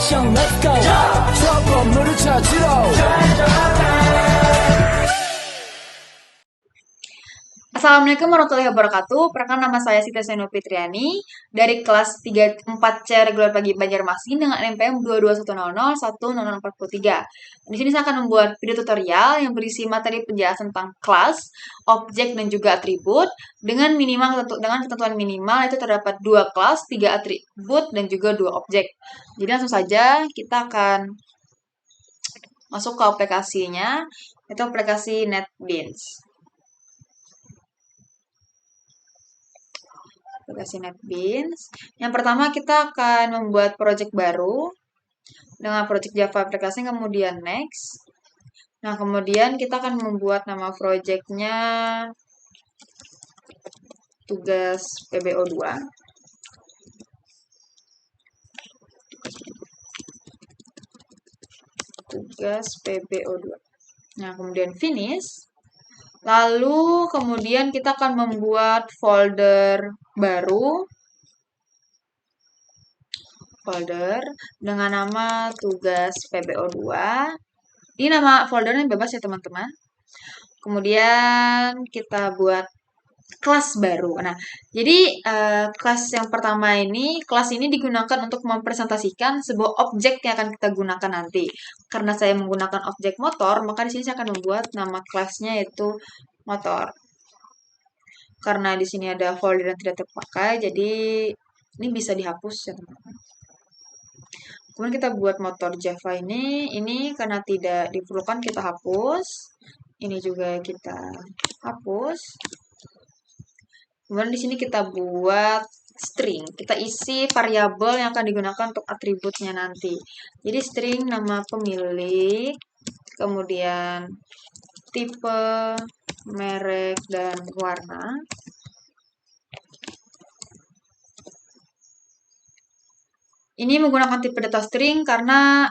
mission, let's go. 수업 건물을 찾으러. Assalamualaikum warahmatullahi wabarakatuh. Perkenalkan, nama saya Siti Seno Fitriani dari kelas 4C regular pagi Banjarmasin dengan NPM 22100100043. Di sini saya akan membuat video tutorial yang berisi materi penjelasan tentang kelas, objek dan juga atribut dengan ketentuan minimal itu terdapat 2 kelas, 3 atribut dan juga 2 objek. Jadi langsung saja kita akan masuk ke aplikasinya, itu aplikasi NetBeans. Aplikasi NetBeans. Yang pertama kita akan membuat project baru dengan project Java aplikasi, kemudian next. Nah, kemudian kita akan membuat nama projectnya tugas PBO2. Tugas PBO2. Nah, kemudian finish. Lalu kemudian kita akan membuat folder baru, folder dengan nama tugas PBO2. Ini nama foldernya bebas ya teman-teman. Kemudian kita buat kelas baru. Nah, jadi kelas yang pertama ini, kelas ini digunakan untuk mempresentasikan sebuah objek yang akan kita gunakan nanti. Karena saya menggunakan objek motor, maka di sini saya akan membuat nama kelasnya yaitu motor. Karena di sini ada folder yang tidak terpakai, jadi ini bisa dihapus ya teman-teman. Kemudian kita buat motor Java ini karena tidak diperlukan kita hapus. Ini juga kita hapus. Kemudian di sini kita buat string. Kita isi variabel yang akan digunakan untuk atributnya nanti. Jadi string nama pemilik, kemudian tipe, merek, dan warna. Ini menggunakan tipe data string karena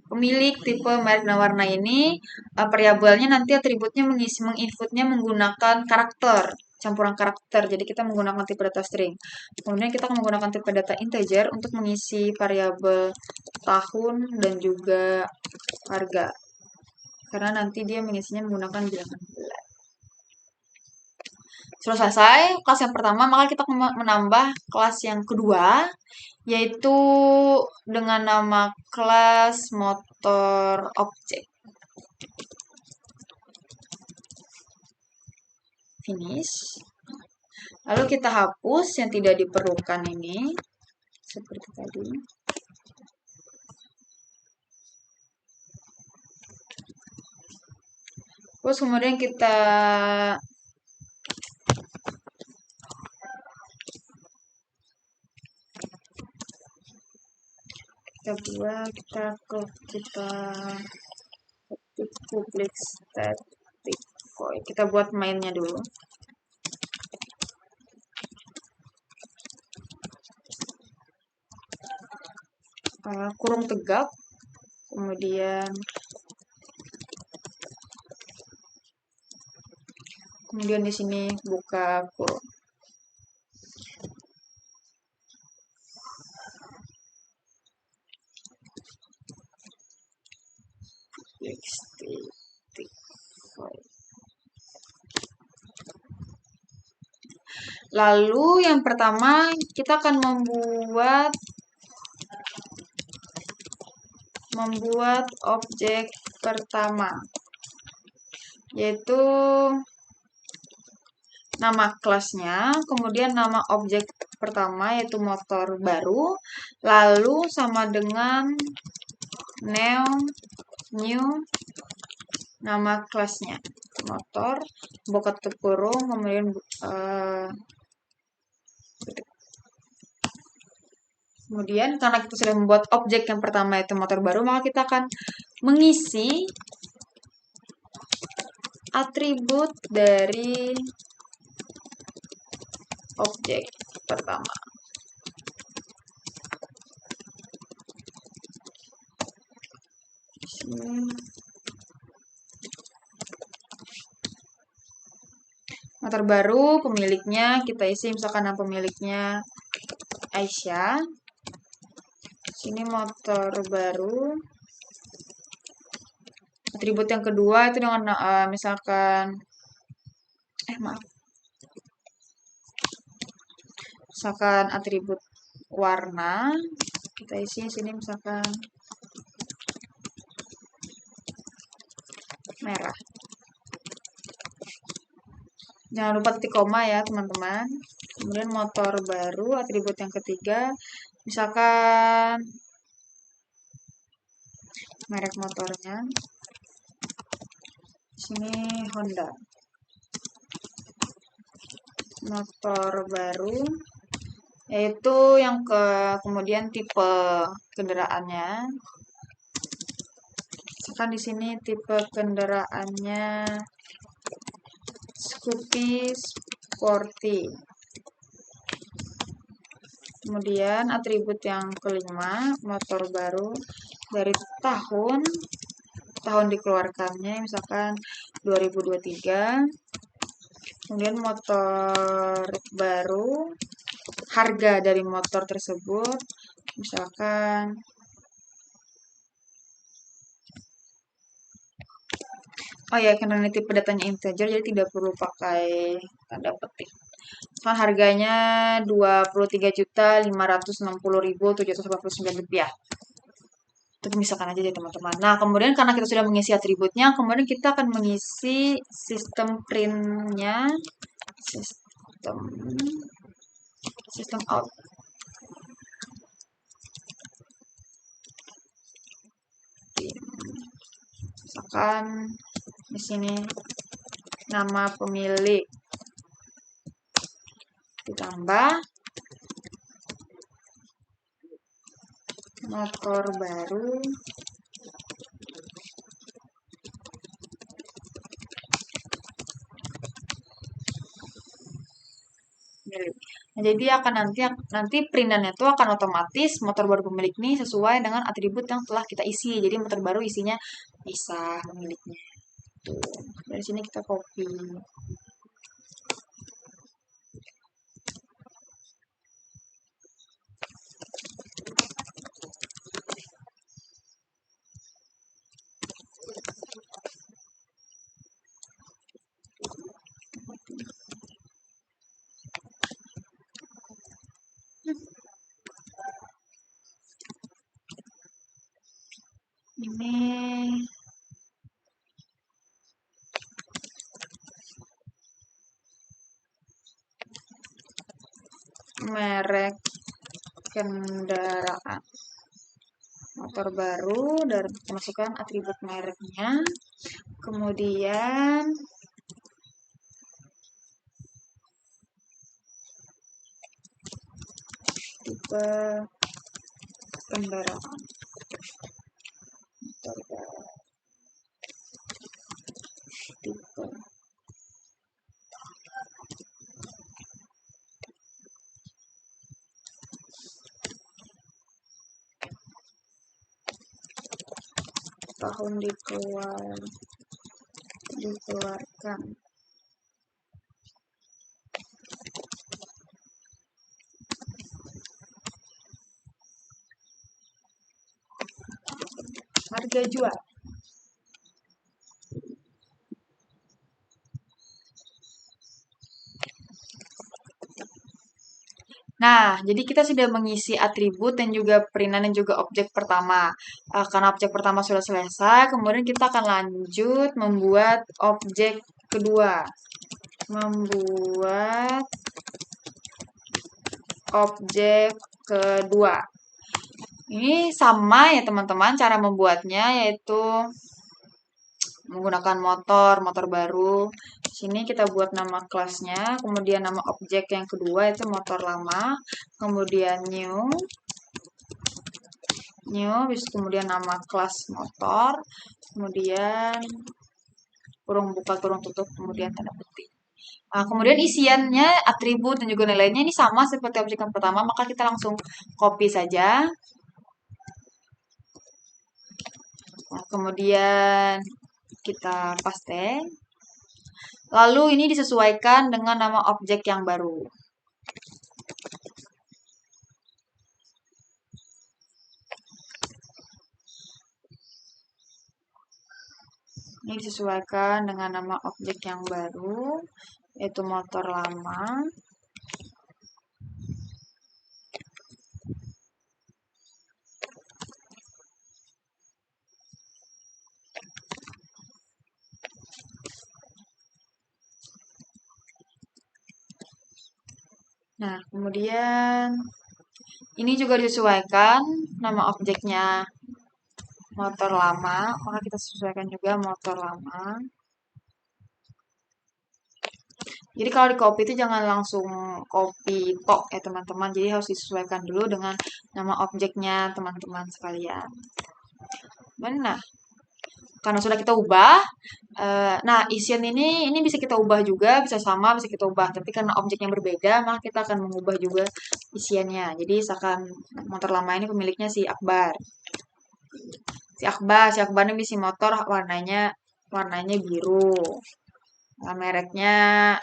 pemilik, tipe, merek, dan warna ini variabelnya nanti atributnya menginputnya menggunakan karakter, campuran karakter. Jadi kita menggunakan tipe data string. Kemudian kita akan menggunakan tipe data integer untuk mengisi variabel tahun dan juga harga. Karena nanti dia mengisinya menggunakan bilangan bulan. Sudah selesai kelas yang pertama, maka kita akan menambah kelas yang kedua, yaitu dengan nama kelas motor objek. Finish. Lalu kita hapus yang tidak diperlukan ini, seperti tadi. Terus kemudian kita buat kita public static void. Kita buat mainnya dulu. Kurung tegak, kemudian di sini buka kurung. Lalu yang pertama kita akan membuat objek pertama, yaitu nama kelasnya, kemudian nama objek pertama yaitu motor baru, lalu sama dengan new nama kelasnya motor, buka tutup kurung, kemudian karena kita sudah membuat objek yang pertama yaitu motor baru, maka kita akan mengisi atribut dari objek pertama. Motor baru, pemiliknya kita isi misalkan nama pemiliknya Aisyah. Sini motor baru. Atribut yang kedua itu dengan misalkan maaf. Misalkan atribut warna, kita isi sini misalkan merah. Jangan lupa titik koma ya teman-teman. Kemudian motor baru, atribut yang ketiga, misalkan merek motornya. Sini Honda. Motor baru, yaitu yang kemudian tipe kendaraannya. Misalkan di sini tipe kendaraannya Scoopy Sporty. Kemudian atribut yang kelima, motor baru dari tahun dikeluarkannya misalkan 2023. Kemudian motor baru, harga dari motor tersebut misalkan karena ini tipe datanya integer jadi tidak perlu pakai tanda petik. Kan harganya Rp23.560.789. Itu misalkan aja ya teman-teman. Nah, kemudian karena kita sudah mengisi atributnya, kemudian kita akan mengisi sistem print-nya, sistem out. Misalkan di sini nama pemilik ditambah motor baru milik. Nah, jadi akan nanti printannya itu akan otomatis motor baru pemilik ini sesuai dengan atribut yang telah kita isi. Jadi motor baru isinya bisa pemiliknya. Tuh. Dari sini kita copy. Ini merek kendaraan motor baru dan masukkan atribut mereknya, kemudian tipe kendaraan motor baru, tipe tahun dikeluarkan. Harga jual. Nah, jadi kita sudah mengisi atribut dan juga perintan dan juga objek pertama. Karena objek pertama sudah selesai, kemudian kita akan lanjut membuat objek kedua. Membuat objek kedua. Ini sama ya teman-teman cara membuatnya, yaitu menggunakan motor baru. Sini kita buat nama kelasnya, kemudian nama objek yang kedua itu motor lama, kemudian new, kemudian nama kelas motor, kemudian kurung buka kurung tutup, kemudian tanda petik. Nah, kemudian isiannya, atribut dan juga nilainya ini sama seperti objek yang pertama, maka kita langsung copy saja. Nah, kemudian kita paste. Lalu ini disesuaikan dengan nama objek yang baru. Ini disesuaikan dengan nama objek yang baru, yaitu motor lama. Nah, kemudian ini juga disesuaikan nama objeknya motor lama, maka kita sesuaikan juga motor lama. Jadi kalau di copy itu jangan langsung copy tok ya teman-teman. Jadi harus disesuaikan dulu dengan nama objeknya teman-teman sekalian. Nah, karena sudah kita ubah, nah isian ini bisa kita ubah juga, bisa sama, bisa kita ubah. Tapi karena objeknya berbeda, maka kita akan mengubah juga isiannya. Jadi misalkan motor lama ini pemiliknya si Akbar. Si Akbar ini si motor warnanya biru. Nah, mereknya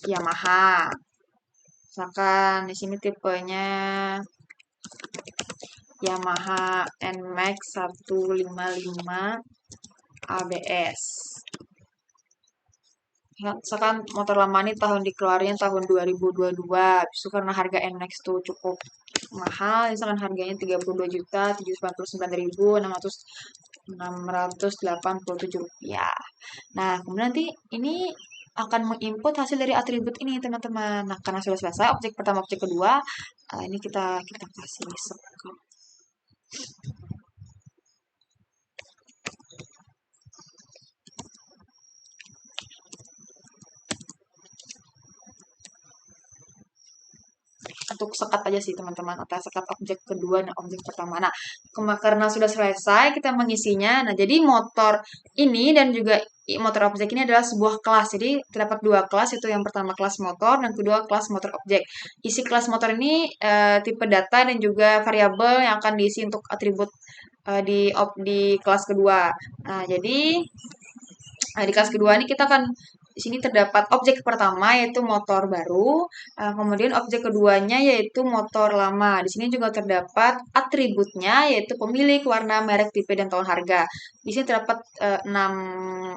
Yamaha. Misalkan di sini tipenya Yamaha NMAX 155 ABS. Misalkan motor lama ini dikeluarin tahun 2022. Itu karena harga NMAX tuh cukup mahal, misalkan harganya 32.799.687 rupiah. Nah, kemudian nanti ini akan menginput hasil dari atribut ini teman-teman. Nah, karena sudah selesai objek pertama, objek kedua, ini kita kasih sekap. Untuk sekat aja sih teman-teman, atau sekat objek kedua dan objek pertama. Nah, karena sudah selesai kita mengisinya. Nah, jadi motor ini dan juga motor objek ini adalah sebuah kelas. Jadi terdapat dua kelas, itu yang pertama kelas motor dan kedua kelas motor objek. Isi kelas motor ini tipe data dan juga variabel yang akan diisi untuk atribut di kelas kedua. Nah, jadi di kelas kedua ini kita akan di sini terdapat objek pertama yaitu motor baru, kemudian objek keduanya yaitu motor lama. Di sini juga terdapat atributnya yaitu pemilik, warna, merek, tipe, dan tahun harga. Di sini terdapat 6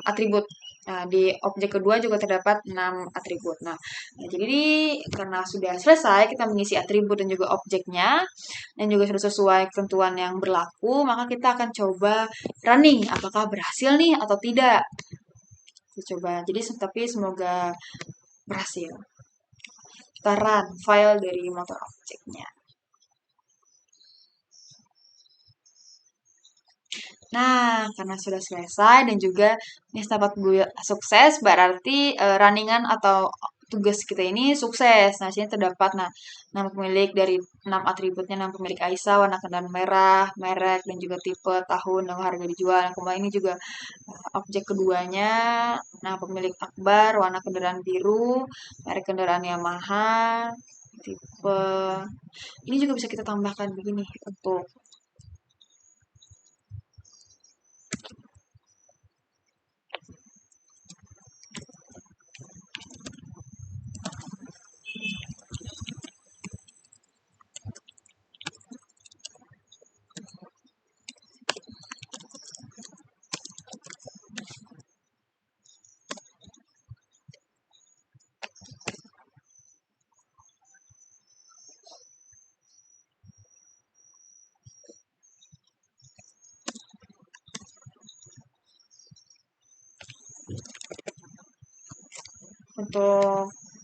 atribut. Nah, di objek kedua juga terdapat 6 atribut. Nah, jadi karena sudah selesai kita mengisi atribut dan juga objeknya dan juga sudah sesuai ketentuan yang berlaku, maka kita akan coba running apakah berhasil nih atau tidak. Kita coba. Jadi tapi semoga berhasil. Kita run file dari motor objeknya. Nah, karena sudah selesai dan juga ini dapat sukses, berarti runningan atau tugas kita ini sukses. Nah, sini terdapat nama pemilik dari 6 atributnya, nama pemilik Aisyah, warna kendaraan merah, merek, dan juga tipe, tahun, dan harga dijual. Nah, kemudian ini juga objek keduanya, nah pemilik Akbar, warna kendaraan biru, merek kendaraan Yamaha, tipe. Ini juga bisa kita tambahkan begini untuk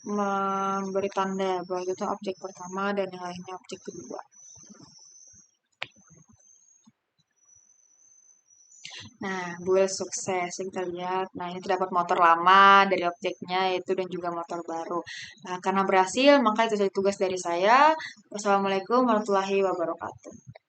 memberi tanda bahwa itu objek pertama dan yang lainnya objek kedua. Nah, build sukses. Kita lihat. Nah, ini terdapat motor lama dari objeknya itu dan juga motor baru. Nah, karena berhasil, maka itu saja tugas dari saya. Wassalamualaikum warahmatullahi wabarakatuh.